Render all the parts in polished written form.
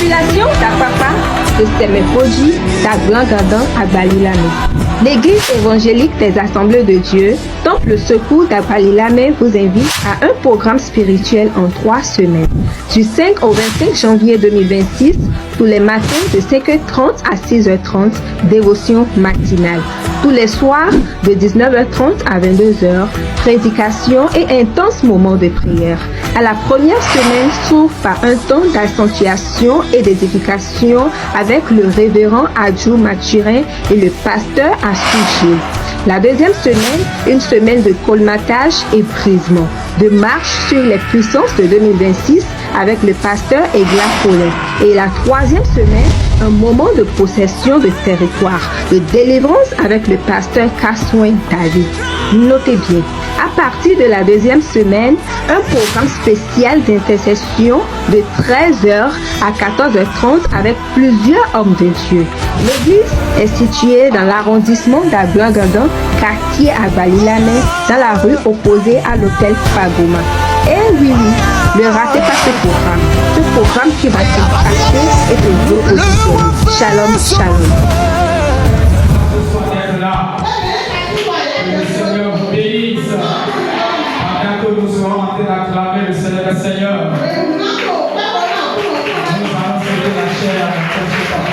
Population d'Apapa, de Semefoji, d'Aglangadan à Balilame. L'Église évangélique des Assemblées de Dieu, Temple le Secours d'Abalilame vous invite à un programme spirituel en 3 semaines. Du 5 au 25 janvier 2026, tous les matins de 5h30 à 6h30, dévotion matinale. Tous les soirs de 19h30 à 22h, prédication et intense moment de prière. À la première semaine s'ouvre par un temps d'accentuation et d'édification avec le révérend Adjou Mathurin et le pasteur Assouché. La deuxième semaine, une semaine de colmatage et brisement, de marche sur les puissances de 2026 avec le pasteur Egla Collet. Et la troisième semaine, un moment de possession de territoire, de délivrance avec le pasteur Kassouen David. Notez bien, à partir de la deuxième semaine, un programme spécial d'intercession de 13h à 14h30 avec plusieurs hommes de Dieu. L'église est située dans l'arrondissement d'Aglangadan, quartier à Balilame, dans la rue opposée à l'hôtel Fagoma. Et oui, ne ratez pas ce programme. Ce programme qui va t'impacter et te repositionner. Shalom, shalom. Le Seigneur vous bénisse. À bientôt, nous serons en train d'acclamer le Seigneur. Nous allons céder la chair à quelque part.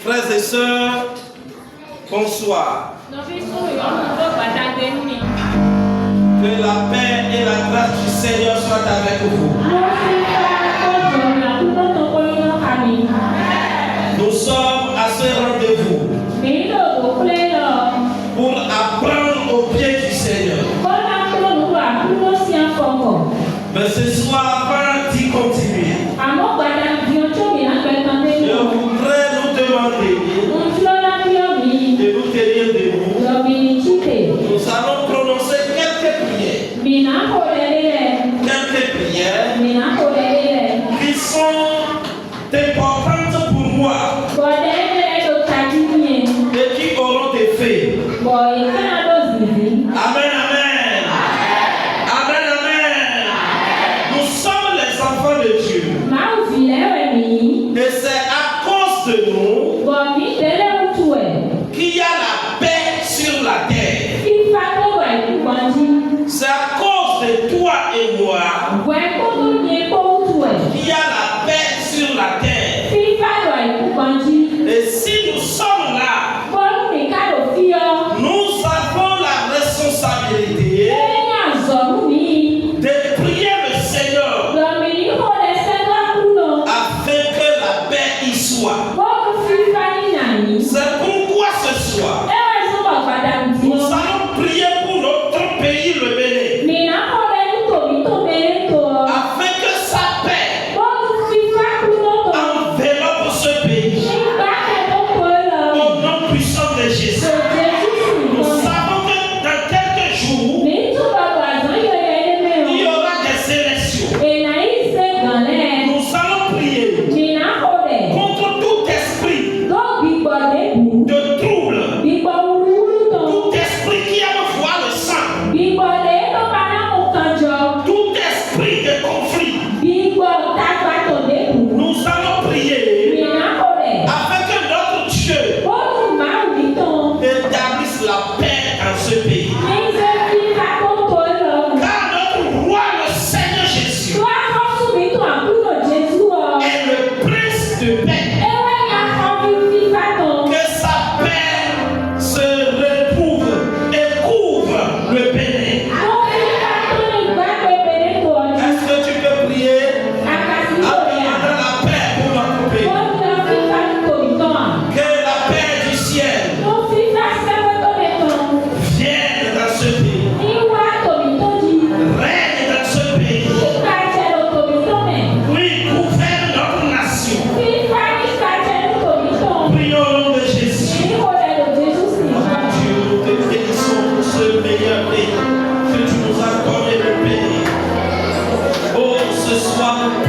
Frères et sœurs, bonsoir. Que la paix et la grâce du Seigneur soient avec vous. Nous sommes à ce rendez-vous pour apprendre au pied du Seigneur. Mais ce soir, avant d'y continuer, je voudrais nous demander de nous tenir debout. Nous allons prononcer quelques prières. Quelques prières qui sont importantes pour moi et qui auront des faits. Amen, amen. Amen, amen. Nous sommes les enfants de Dieu. Et c'est à cause de nous qu'il y a la paix sur la terre. C'est à cause de toi et moi qu'il y a la paix sur la terre. Et si nous sommes là, nous avons la responsabilité de prier le Seigneur afin que la paix y soit. C'est pourquoi ce soir, nous allons prier pour notre pays, le Bénin, afin Amen.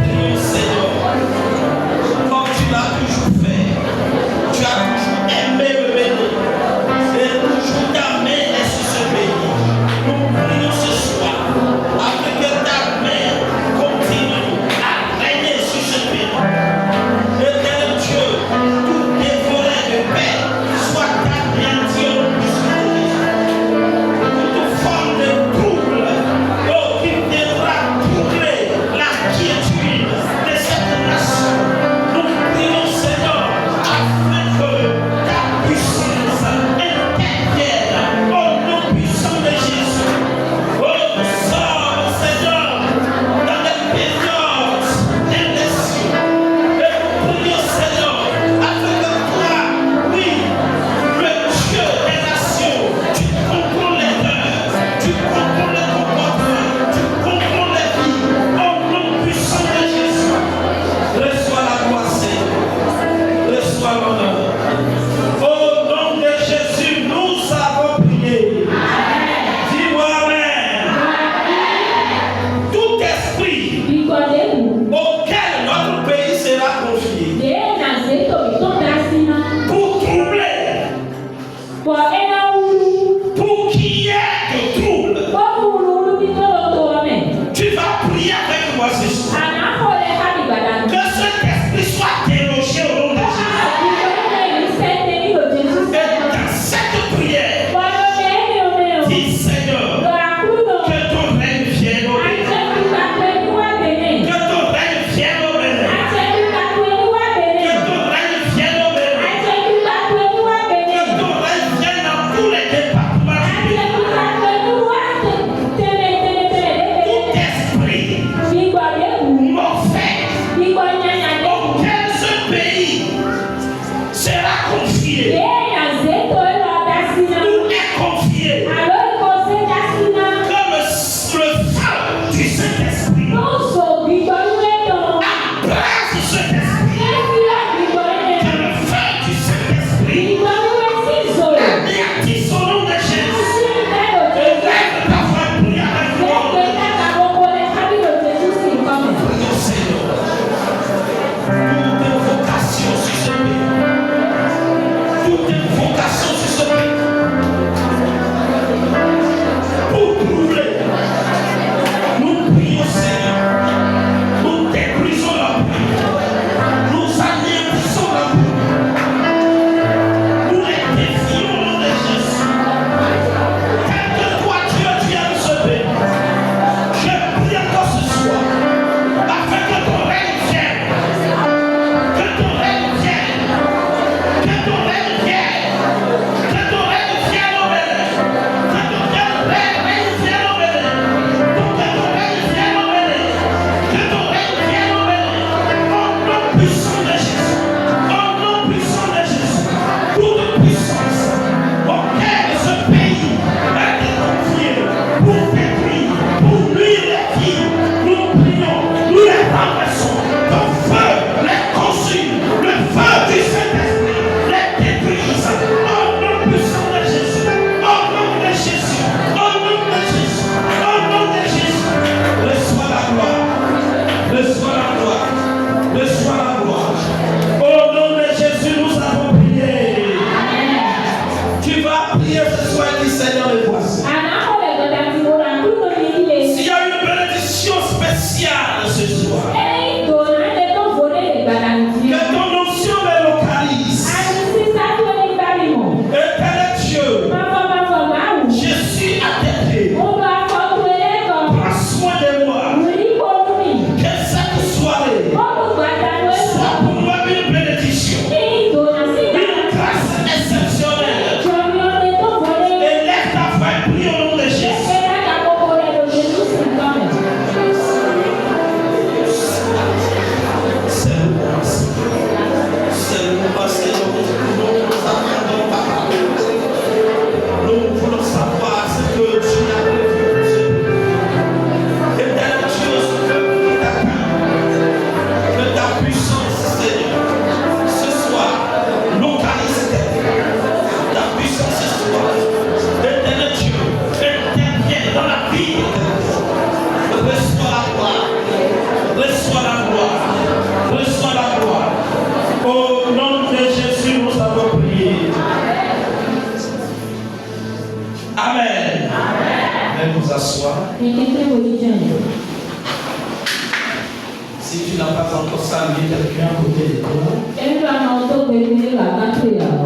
Si tu n'as pas encore salué quelqu'un à côté de toi,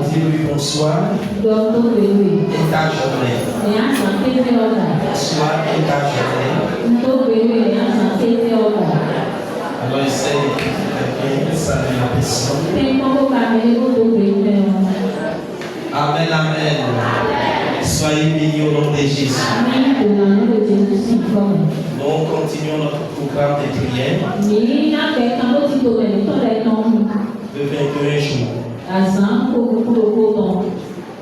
dis-lui bonsoir et ta journée. Bonsoir et ta journée. Alors essaye de bien saluer la personne. Amen, amen. Soyez bénis au nom de Jésus. Nous continuons notre programme de prière de 21 jours.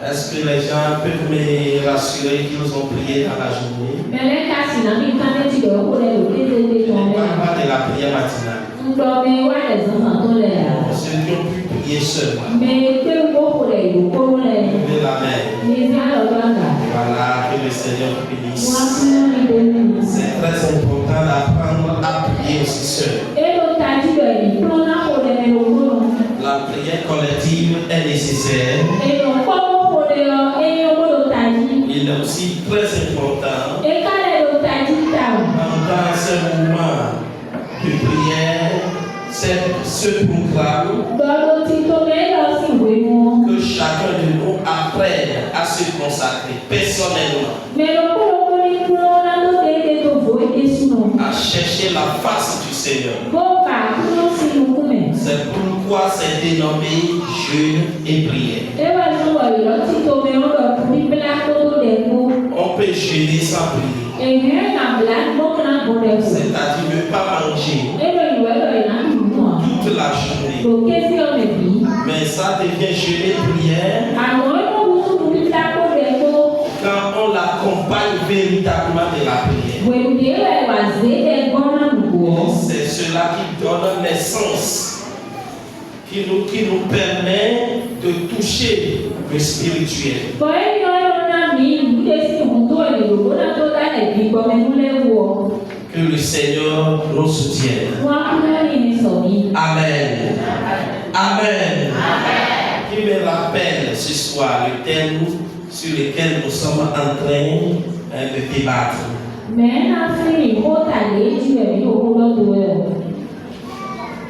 Est-ce que les gens peuvent me rassurer qu'ils ont prié dans la journée? Je ne parle pas de la prière matinale. Ceux qui ont pu prier seuls. Levez la main. Voilà, que le Seigneur bénisse. C'est très important d'apprendre à prier aussi seul. La prière collective est nécessaire. Il est aussi très important pendant ce moment de prière, ce programme, que chacun de nous apprenne à se consacrer personnellement, à chercher la face du Seigneur. C'est pourquoi c'est dénommé jeûne et prière. On peut jeûner sans prier. C'est-à-dire ne pas manger toute la journée. Mais ça devient jeûner prière quand on l'accompagne véritablement de la prière. C'est cela qui donne naissance, qui nous permet de toucher le spirituel. Que le Seigneur nous soutienne. Amen. Amen. Qui me rappelle ce soir le thème sur lequel nous sommes en train de débattre.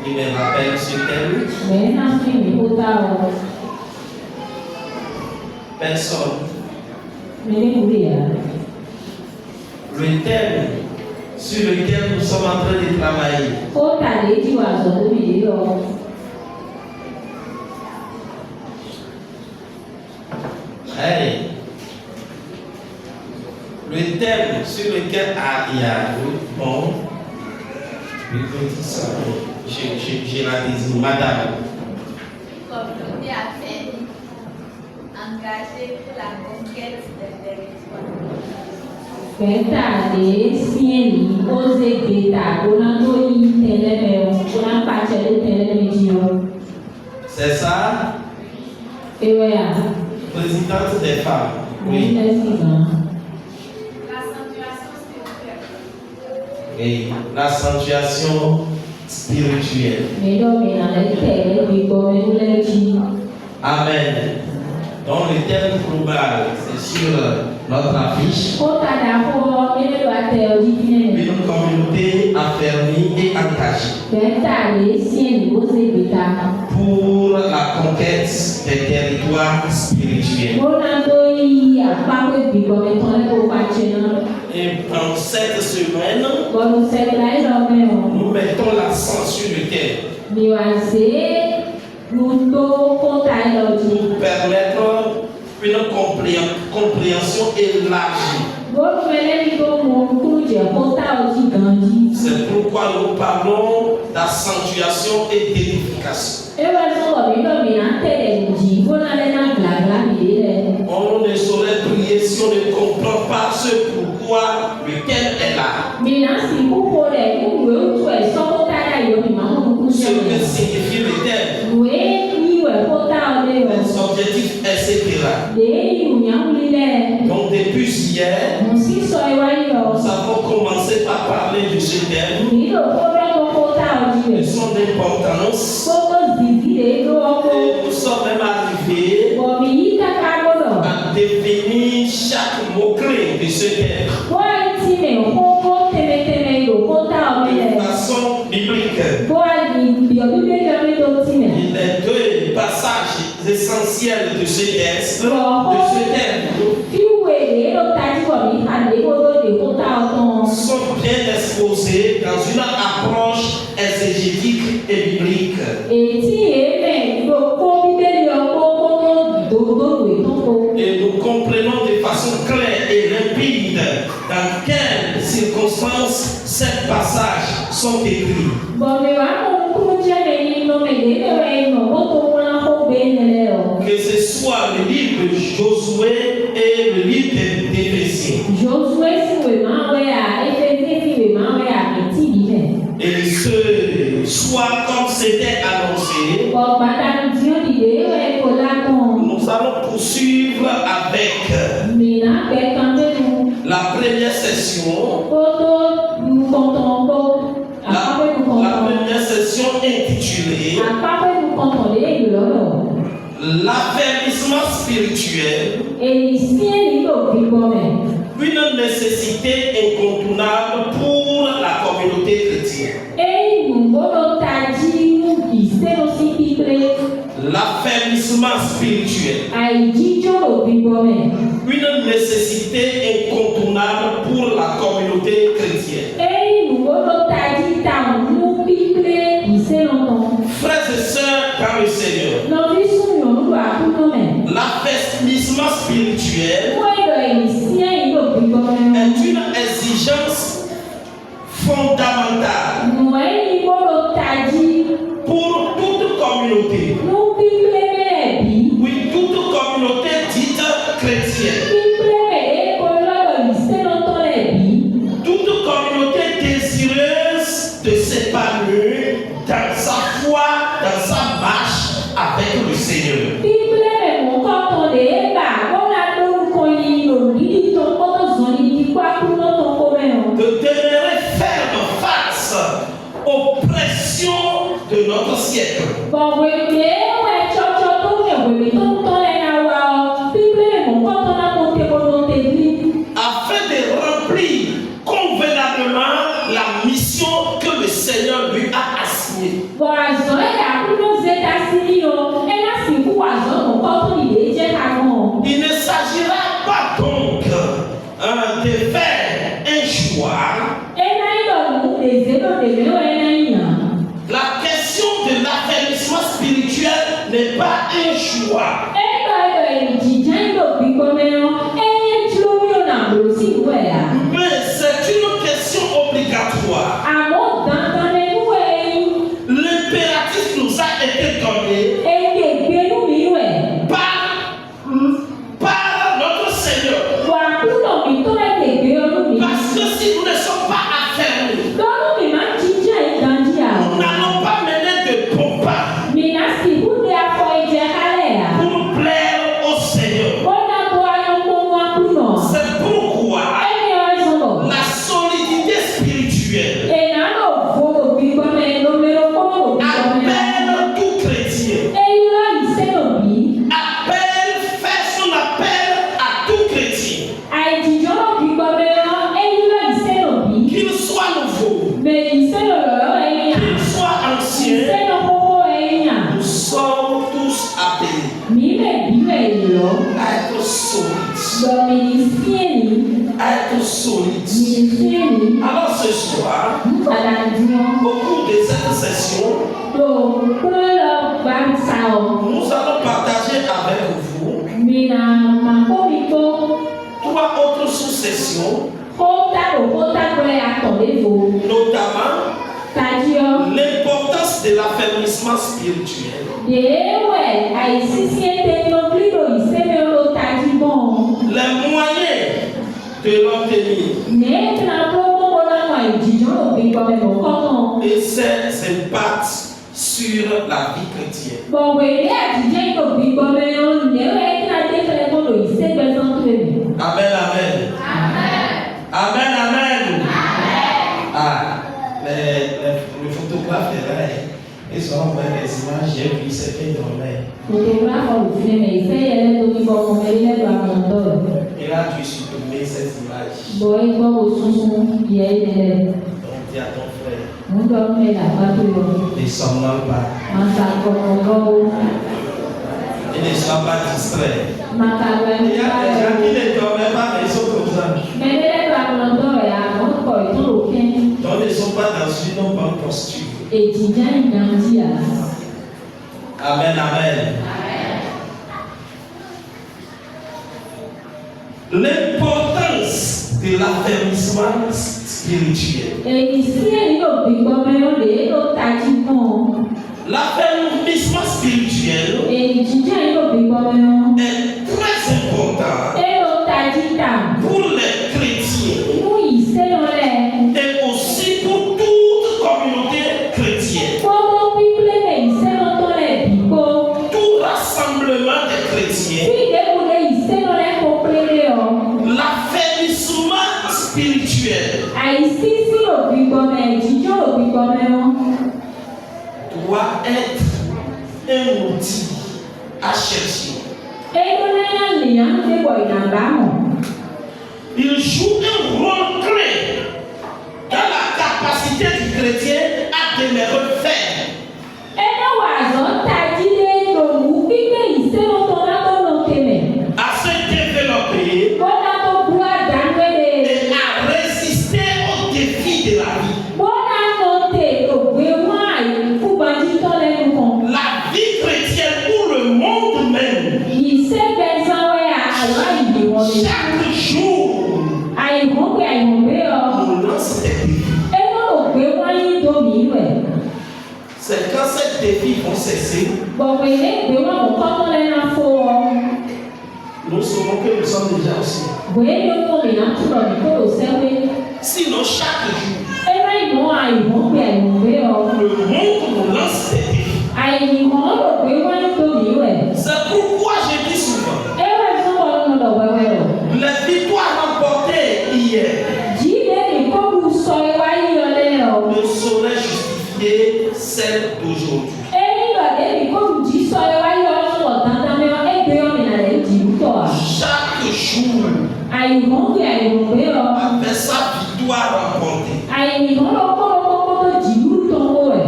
Il me rappelle ce thème. Personne. Le thème sur lequel nous sommes en train de travailler. Hey. Le thème sur lequel il y a bon, je la désigne, madame. Communauté affaiblie, engagée pour la conquête des territoires. C'est ça? Présidente des femmes. Oui. Et l'accentuation spirituelle. Amen. Donc le thème global, c'est sur notre affiche. Une communauté affermie et engagée pour la conquête des territoires spirituels. Et dans cette semaine, nous mettons l'accent sur le thème pour permettre une compréhension élargie. C'est pourquoi nous parlons d'accentuation et d'édification. On ne saurait prier si on ne comprend pas ce pourquoi lequel est là. Ce que signifie le thème, les objectifs, etc. Donc depuis hier, nous avons commencé par parler de ce thème, de son importance, et nous sommes même arrivés à définir chaque mot-clé de ce thème. de façon biblique. Les deux passages essentiels de ce texte, sont bien exposés dans une approche exégétique et biblique. Et nous comprenons de façon claire et limpide dans quelles circonstances ces passages sont écrits. Que ce soit le livre de Josué et le livre d'Éphésiens. Et ce soit comme c'était annoncé, nous allons poursuivre avec la première session. La première session intitulée l'affermissement spirituel, une nécessité incontournable pour la communauté chrétienne. L'affermissement spirituel, une nécessité incontournable pour la communauté chrétienne. Frères et sœurs dans le Seigneur, l'affermissement spirituel est une exigence fondamentale pour toute communauté. Oui, toute communauté dite chrétienne. Toute communauté désireuse de s'épanouir dans sa foi, dans sa marche avec le Seigneur. De demeurer ferme face aux pressions de notre siècle. Afin de remplir convenablement la mission que le Seigneur lui a assignée. Il ne s'agira pas donc de faire un choix. La question de l'affermissement spirituel n'est pas un choix. Mais c'est une question obligatoire. L'impératif nous a été donné par notre Seigneur. Parce que si nous ne sommes pas affermis, nous n'allons pas mener de combat pour plaire au Seigneur. C'est pourquoi la solidité spirituelle appelle tout chrétien, fait son appel à tout chrétien, qu'il soit nouveau, qu'il soit ancien, nous sommes tous appelés à être solides. À être solides. Alors ce soir, au cours de cette session, nous allons partager avec vous 3 autres sous-sessions, notamment l'importance de l'affermissement spirituel, les moyens de l'obtenir et ses impacts sur la vie chrétienne. Amen, amen. Amen, amen. Ah, les photographes là, ils sont envoyés des images, j'ai vu, c'était normal. Et là, tu supprimes cette image. Donc, Dis à ton frère. Muốn mẹ là ba tôi Ne s'en mêle pas. Il ne soit pas distrait. Il y a des gens qui ne dormaient pas, mais ils sont comme ça. Donc ils ne sont pas dans une bonne posture. Amen, amen. L'importance de l'affermissement spirituel. L'affermissement spirituel est très important pour les chrétiens et aussi pour toute communauté chrétienne. Tout rassemblement des chrétiens. L'affermissement spirituel doit être un outil à chercher. Il joue un rôle clé dans la capacité du chrétien à demeurer ferme. À se développer et à résister aux défis de la vie. La vie chrétienne ou le monde même, chaque jour, nous lance des défis. C'est quand ces défis vont cesser, nous saurons que nous sommes déjà au ciel. Sinon, chaque jour, le monde nous lance des défis. C'est pourquoi je dis souvent, les victoires remportées hier ne sauraient justifier celles d'aujourd'hui. Chaque jour, avec sa victoire remportée.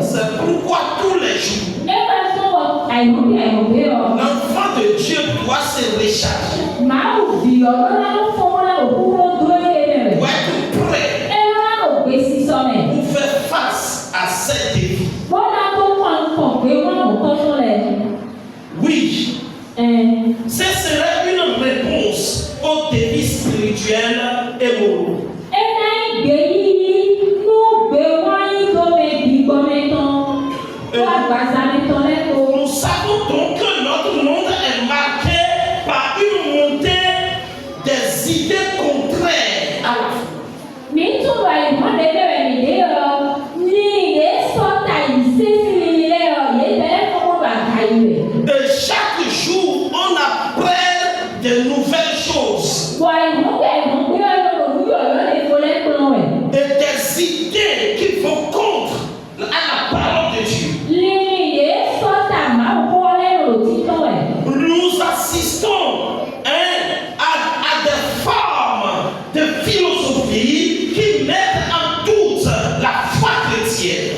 C'est pourquoi tous les jours, l'enfant de Dieu doit se recharger, doit être prêt pour faire face à ces défis. Oui, ce serait une réponse aux défis spirituels et moraux. Nous savons donc que notre monde est marqué par une montée des idées contraires à la foi. Et chaque jour, on apprend de nouvelles choses et des idées qui vont contre à la parole de Dieu. Nous assistons à des formes de philosophie qui mettent en doute la foi chrétienne.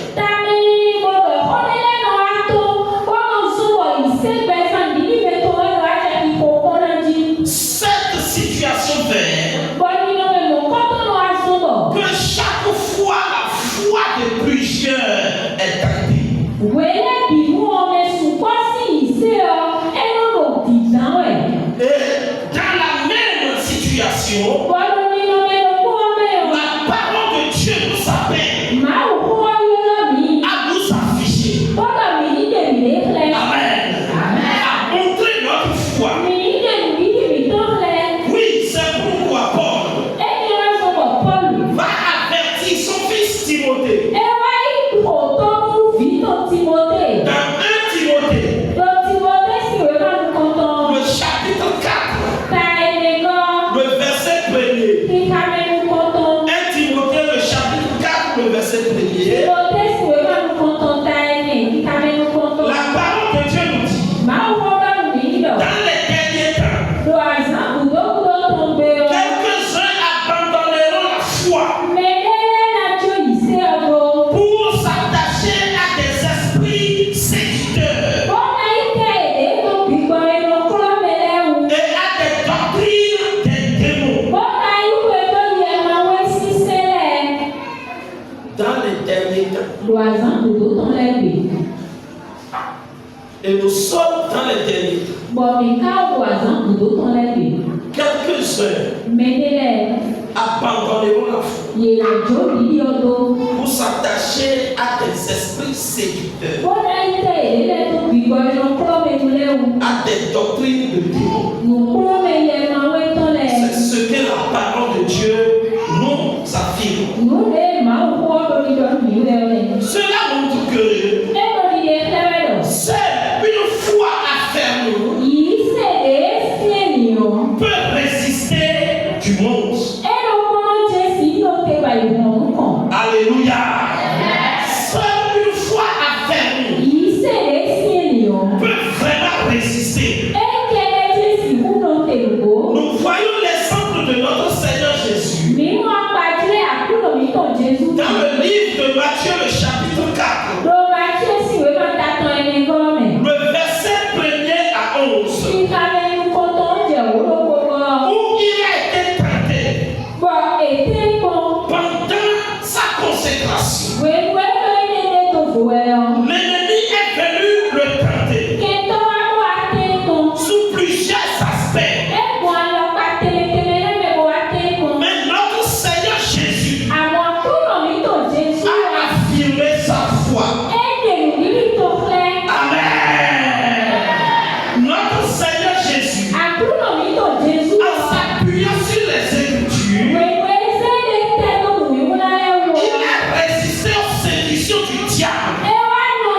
Cette situation fait que chaque fois la foi de plusieurs est tentée. Et dans la même situation, la parole de Dieu nous appelle à nous afficher. Amen. À montrer notre foi. Oui, c'est pourquoi Paul va avertir son fils Timothée. Dans 1 Timothée, le chapitre 4, le verset 1er. 1 Timothée, le chapitre 4, le verset 1er. La parole de Dieu nous dit, dans les derniers temps, quelques-uns abandonneront la foi derniers temps. Doazan dodo tɔn lɛ bi. Et nous sommes dans les derniers temps. Bɔn mi ka doazan dodo tɔn lɛ bi. Quelques-uns Mɛne lɛ abandonneront la foi yela dzo di yɔ do. pour s'attacher à des esprits séducteurs, Bɔna yi tɛ yele lɛ to gbigbɔ yɔ kplɔ mi nu lɛ wu. à des doctrines de démons. Nukplɔ mi yɛ ma wɛ tɔn lɛ. C'est ce que la parole de Dieu nous affirme. Nu le ma wo kɔ do di dɔ mi lɛ lɛ. Cela montre que Ebo di yɛ tɛrɛ dɔ. c'est une foi affermée Yi se de esie ni yɔ. peut résister du monde. Ɛnɔ kɔnɔ dze si yɔ te ba yi hɔn kɔn. Alléluia. Seule une foi affermée Yi se de esie ni yɔ. peut vraiment résister. Ekele dze si kuno te go. Nous voyons l'exemple de notre Seigneur Jésus Mi ŋu akpadre akuno mi tɔ Jesu. dans le livre de Matthieu, le chapitre 4, Do ma tse si wo ma ta tɔn ɛni gɔmɛ. le verset 1er à 11, Sika bɛ nu kɔtɔ dze wo do gbogbo. où il a été tenté Bɔn ete kpɔn. pendant sa consécration. Wɛwɛ bɛ ne ne to vo yɔ. L'ennemi est venu le tenter Ketɔ wa ko ate kpɔn. sous plusieurs aspects. Ekpɔn alɔ ka tele lɛ mɛ ko ate kpɔn. Mais notre Seigneur Jésus Àwọn akuno mi tɔ Jesu. a affirmé sa foi. Ede nubili to filɛ. Amen. Notre Seigneur Jésus, Akuno mi tɔ Jesu. en s'appuyant sur les Écritures, Wɛwɛ se de tɛ to nu mi wula yɛ wɔ. il a résisté aux séductions du diable. Ewa nɔ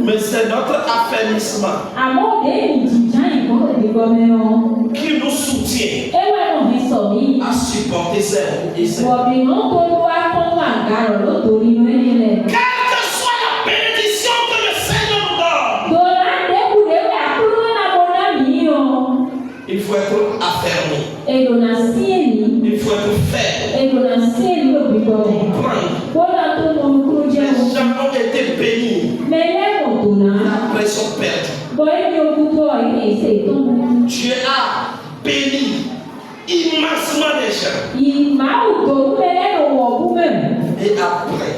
Mais c'est notre affermissement qui nous soutient à supporter ces hauts et ces bas. Quelle que soit la bénédiction que le Seigneur nous donne, il faut être affermi. Il faut être faible. Comprendre. Les gens ont été bénis. Après ils sont perdus. Dieu a béni immensément les gens. Et après,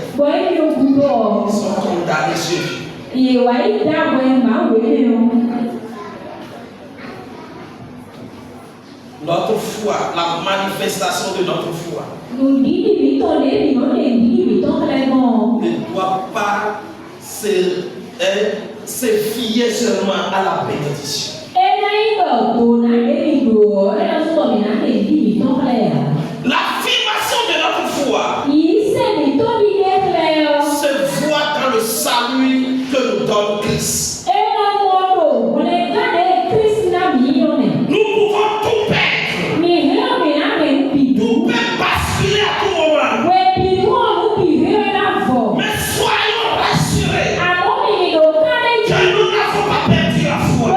ils sont condamnés sur Dieu. Notre foi, la manifestation de notre foi, ne doit pas se fier seulement à la bénédiction. L'affirmation de notre foi se voit dans le salut que nous donne Christ. Nous pouvons tout perdre. Tout peut basculer à tout moment. Mais soyons rassurés que nous n'avons pas perdu la foi.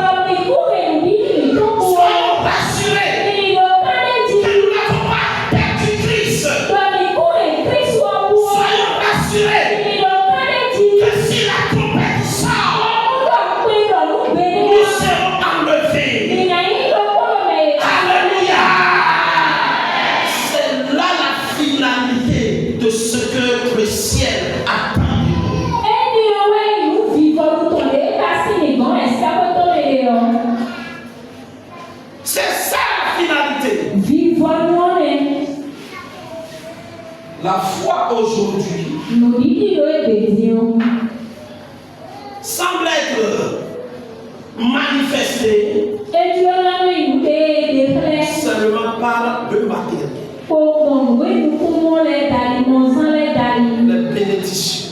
Soyons rassurés que nous n'avons pas perdu Christ. Soyons rassurés que si la trompette sort, nous serons enlevés. Alléluia. C'est là la finalité de ce que le ciel attend. C'est ça la finalité. La foi aujourd'hui semble être manifestée seulement par le matériel, les bénédictions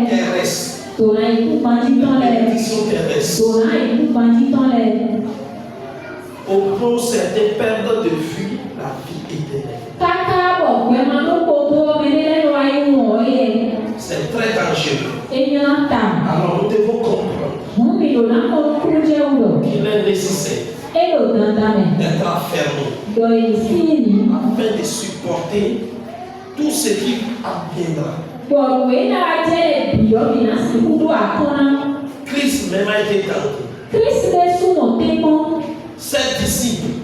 terrestres. Bénédiction terrestre. Au point où certains perdent de vue la vie éternelle. C'est très dangereux. Alors nous devons comprendre qu'il est nécessaire d'être affermi afin de supporter tout ce qui adviendra. Christ même a été tenté. Ses disciples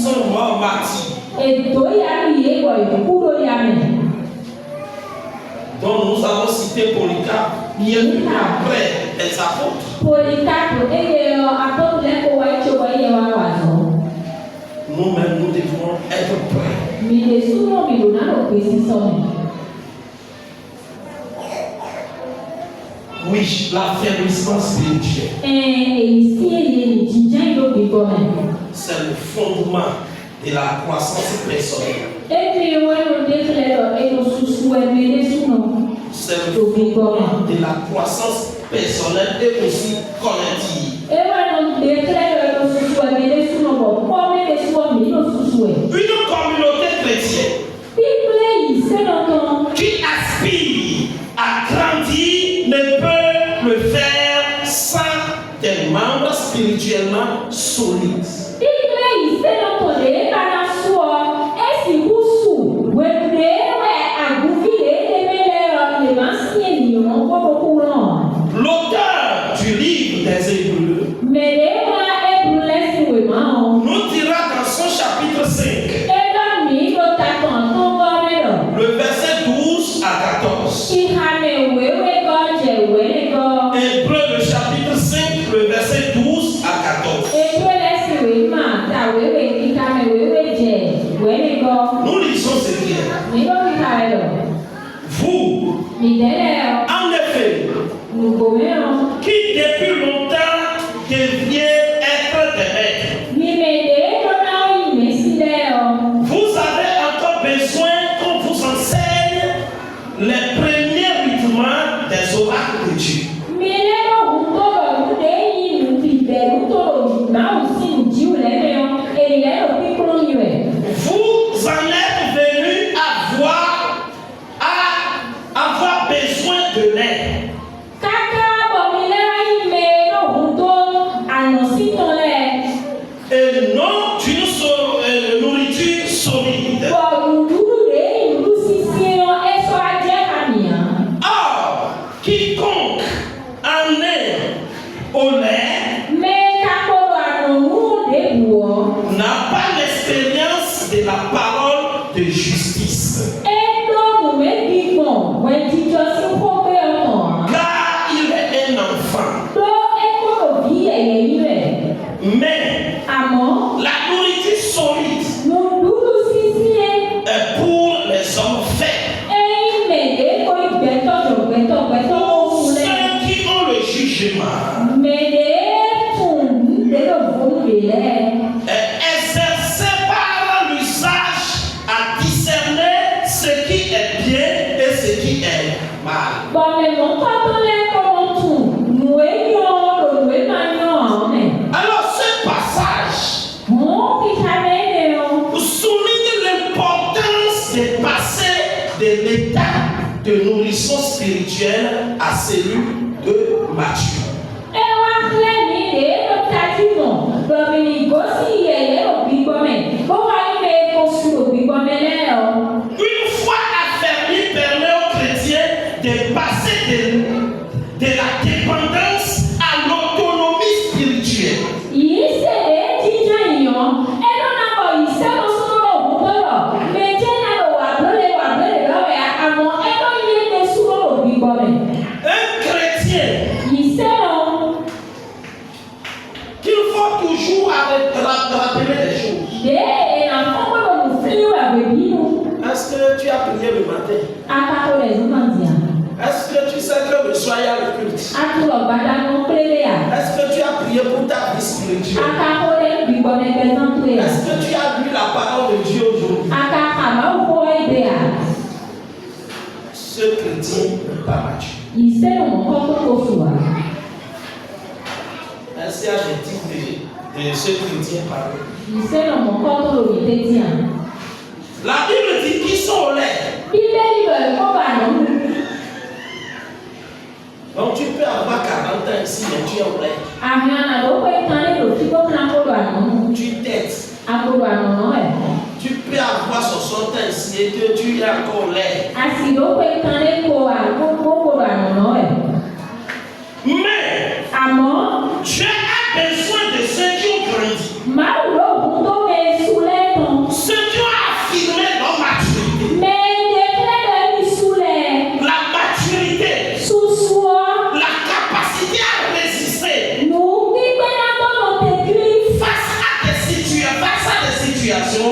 sont morts martyrs. Donc nous avons cité Polycarpe qui est venu après les apôtres. Nous-mêmes nous devons être prêts. Oui, l'affermissement spirituel. C'est le fondement de la croissance personnelle. C'est le fondement de la croissance personnelle et aussi collective. Une communauté chrétienne qui aspire à grandir ne peut le faire sans des membres spirituellement solides. L'auteur du livre des Hébreux nous dira dans son chapitre 5, le verset 12 à 14. Hébreux, le chapitre 5, le verset 12 à 14. Nous lisons ce qui est. Vous, en effet, qui depuis longtemps deviez être des maîtres, vous avez encore besoin qu'on vous enseigne les premiers honnête, n'a pas l'expérience de la parole de justice. Car il est un enfant. Mais la nourriture solide est pour les hommes faits. Ceux qui ont le jugement exercé par l'usage à discerner ce qui est bien et ce qui est mal. Alors ce passage souligne l'importance de passer de l'état de nourrisson spirituelle à celui de mature. Une foi affermie permet aux chrétiens de passer de la dépendance à l'autonomie spirituelle. Un chrétien qu'il faut toujours rappeler des choses. Est-ce que tu as prié le matin? Est-ce que tu sais que le soir il y a le culte? Est-ce que tu as prié pour ta vie spirituelle? Est-ce que tu as lu la parole de Dieu aujourd'hui? Ce chrétien n'est pas mature. Ainsi adjectif de ce chrétien parle. La Bible dit qu'ils sont au lait. Donc tu peux avoir 40 ans ici, mais tu es au lait. Tu t'aides. Tu peux avoir 60 ans ici et que tu es encore au lait. Mais Dieu a besoin de ceux qui ont grandi. Ceux qui ont affirmé leur maturité. La maturité. La capacité à résister face à des situations